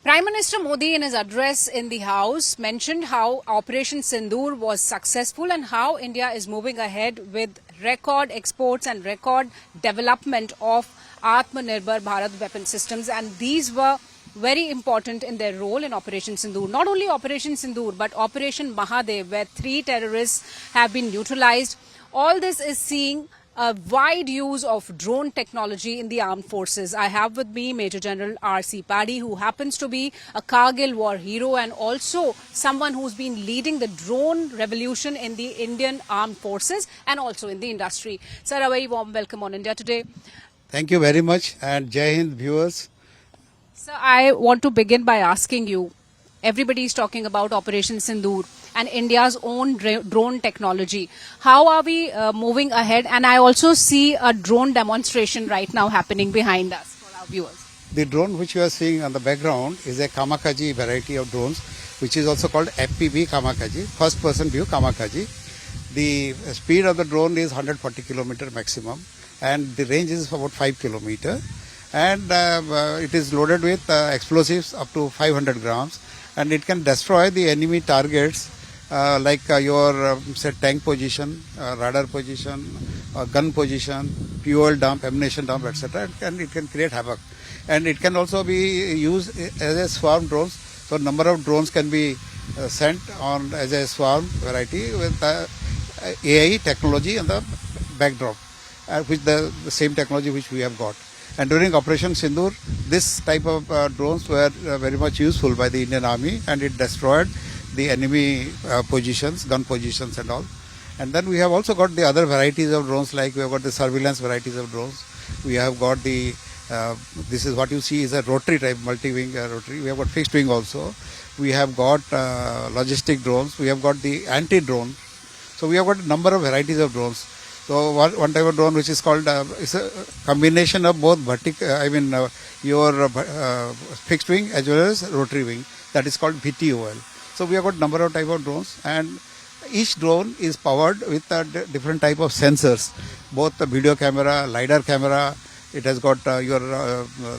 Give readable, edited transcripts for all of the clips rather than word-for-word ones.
Prime Minister Modi, in his address in the House, mentioned how Operation Sindoor was successful and how India is moving ahead with record exports and record development of Atmanirbhar Bharat weapon systems. And these were very important in their role in Operation Sindoor. Not only Operation Sindoor, but Operation Mahadev, where 3 terrorists have been neutralized. All this is seeing a wide use of drone technology in the armed forces. I have with me Major General R.C. Paddy, who happens to be a Kargil war hero and also someone who's been leading the drone revolution in the Indian armed forces and also in the industry. Sir, a very warm welcome on India Today. Thank you very much, and Jai Hind viewers. Sir, I want to begin by asking you, everybody is talking about Operation Sindoor and India's own drone technology. How are we moving ahead? And I also see a drone demonstration right now happening behind us for our viewers. The drone which you are seeing on the background is a Kamikaze variety of drones, which is also called FPV Kamikaze, first person view Kamikaze. The speed of the drone is 140 kilometer maximum, and the range is about 5 kilometer. And it is loaded with explosives up to 500 grams, and it can destroy the enemy targets like your say tank position, radar position, gun position, fuel dump, ammunition dump, etc. And it can create havoc. And it can also be used as a swarm drones. So number of drones can be sent on as a swarm variety with AI technology and the backdrop, which the same technology which we have got. And during Operation Sindoor, this type of drones were very much useful by the Indian Army, and it destroyed the enemy positions, gun positions and all. And then we have also got the other varieties of drones, like we have got the surveillance varieties of drones. We have got the, this is what you see is a rotary type, multi-wing rotary. We have got fixed wing also. We have got logistic drones. We have got the anti-drone. So we have got a number of varieties of drones. So one type of drone which is called, it's a combination of both vertical, your fixed wing as well as rotary wing. That is called VTOL. So we have got number of type of drones, and each drone is powered with a different type of sensors, both the video camera, LiDAR camera. It has got your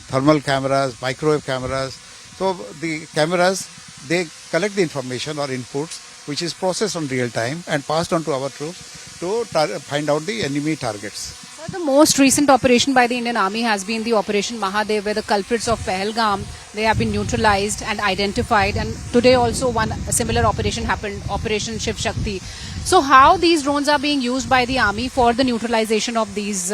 thermal cameras, microwave cameras. So the cameras, they collect the information or inputs, which is processed on real time and passed on to our troops to find out the enemy targets. The most recent operation by the Indian Army has been the Operation Mahadev, where the culprits of Pahalgam, they have been neutralized and identified. And today also one similar operation happened, Operation Shiv Shakti. So how these drones are being used by the Army for the neutralization of these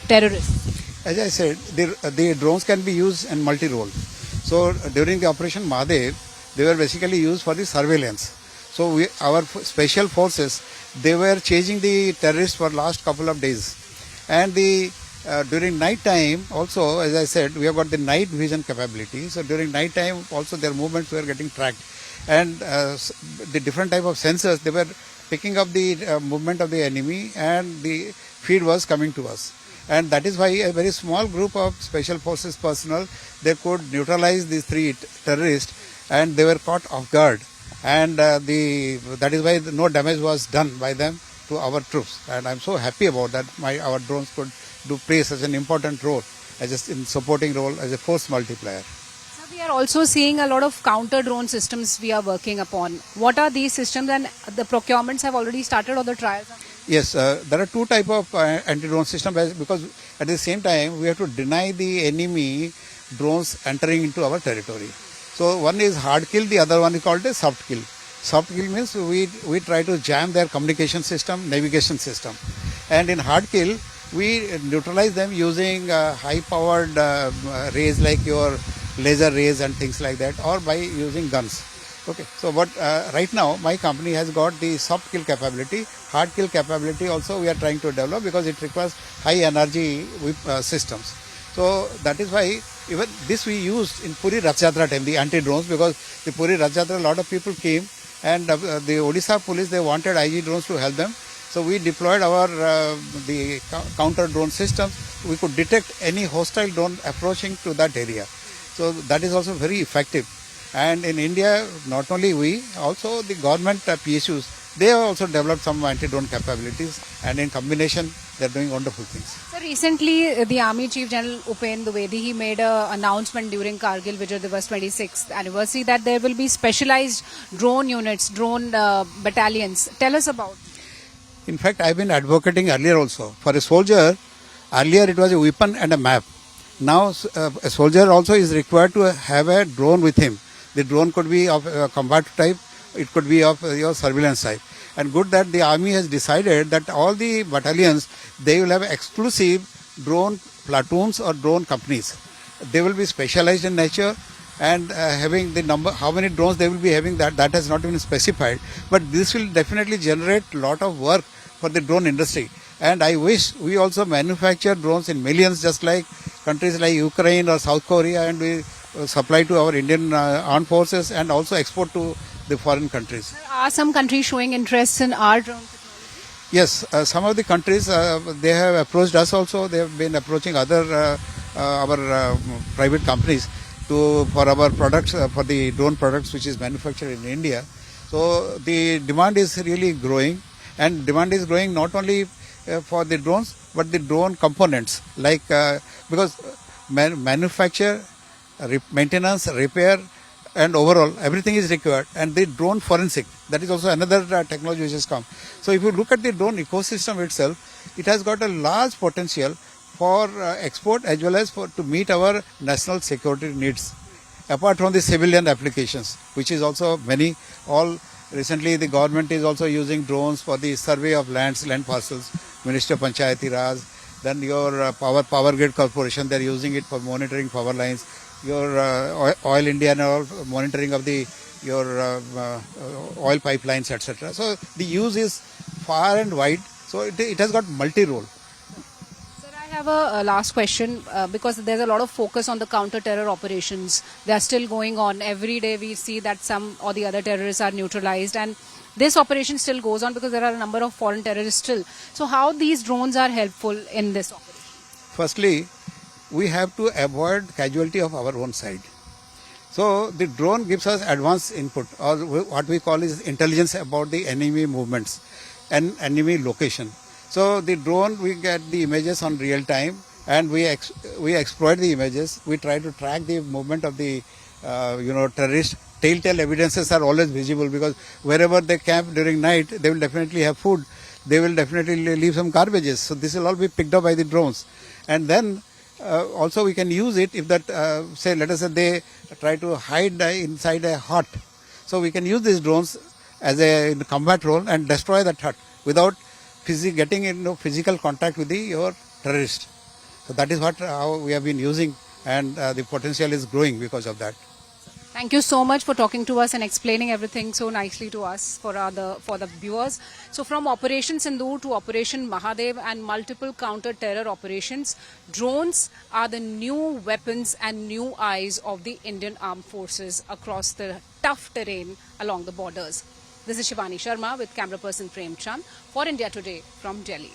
terrorists? As I said, the drones can be used in multi-role. So during the Operation Mahadev, they were basically used for the surveillance. So our special forces, they were chasing the terrorists for last couple of days. And during night time also, as I said, we have got the night vision capability. So during night time also their movements were getting tracked. And the different type of sensors, they were picking up the movement of the enemy, and the feed was coming to us. And that is why a very small group of special forces personnel, they could neutralize these 3 terrorists, and they were caught off guard. And that is why no damage was done by them to our troops. And I'm so happy about that. Our drones could play such an important role in supporting role as a force multiplier. So we are also seeing a lot of counter drone systems we are working upon. What are these systems, and the procurements have already started or the trials? Yes, there are 2 types of anti-drone systems, because at the same time we have to deny the enemy drones entering into our territory. So one is hard kill, the other one is called a soft kill. Soft kill means we try to jam their communication system, navigation system. And in hard kill, we neutralize them using high-powered rays like your laser rays and things like that, or by using guns. Okay, so but right now my company has got the soft kill capability. Hard kill capability also we are trying to develop, because it requires high energy systems. So that is why even this we used in Puri Rath Yatra time, the anti-drones, because the Puri Rath Yatra, a lot of people came, and the Odisha police, they wanted IG drones to help them. So we deployed our the counter drone systems. We could detect any hostile drone approaching to that area. So that is also very effective. And in India, not only we, also the government PSUs, they have also developed some anti-drone capabilities, and in combination, they are doing wonderful things. So recently, the Army Chief General Upen Dwivedi, he made an announcement during Kargil Vijay Divas 26th anniversary that there will be specialized drone units, drone battalions. Tell us about. In fact, I've been advocating earlier also. For a soldier, earlier it was a weapon and a map. Now a soldier also is required to have a drone with him. The drone could be of combat type, it could be of your surveillance type. And good that the army has decided that all the battalions, they will have exclusive drone platoons or drone companies. They will be specialized in nature, and having the number, how many drones they will be having, that has not been specified. But this will definitely generate a lot of work for the drone industry. And I wish we also manufacture drones in millions, just like countries like Ukraine or South Korea, and we supply to our Indian armed forces and also export to the foreign countries. Are some countries showing interest in our drone technology? Yes, some of the countries, they have approached us also. They have been approaching other our private companies for our products, for the drone products which is manufactured in India. So the demand is really growing, and demand is growing not only for the drones but the drone components, like because manufacture, maintenance, repair, and overall everything is required. And the drone forensic, that is also another technology which has come. So if you look at the drone ecosystem itself, it has got a large potential for export as well as to meet our national security needs, apart from the civilian applications, which is also many. Recently the government is also using drones for the survey of land parcels. Ministry of Panchayati Raj, then your Power Grid Corporation, they are using it for monitoring power lines. Your Oil India and all, monitoring of your oil pipelines, etc. So the use is far and wide. So it has got multi-role. Sir, I have a last question because there's a lot of focus on the counter-terror operations. They are still going on. Every day we see that some or the other terrorists are neutralized, and this operation still goes on because there are a number of foreign terrorists still. So how these drones are helpful in this operation? Firstly, we have to avoid casualty of our own side. So the drone gives us advanced input, or what we call is intelligence about the enemy movements and enemy location. So the drone, we get the images on real time, and we exploit the images. We try to track the movement of the terrorists. Telltale evidences are always visible, because wherever they camp during night, they will definitely have food. They will definitely leave some garbages. So this will all be picked up by the drones. And then also we can use it if that, say, let us say they try to hide inside a hut. So we can use these drones as a combat role and destroy that hut without getting into physical contact with your terrorist. So that is how we have been using, and the potential is growing because of that. Thank you so much for talking to us and explaining everything so nicely to us for the viewers. So from Operation Sindoor to Operation Mahadev and multiple counter-terror operations, drones are the new weapons and new eyes of the Indian Armed Forces across the tough terrain along the borders. This is Shivani Sharma with camera person Prem Chand for India Today from Delhi.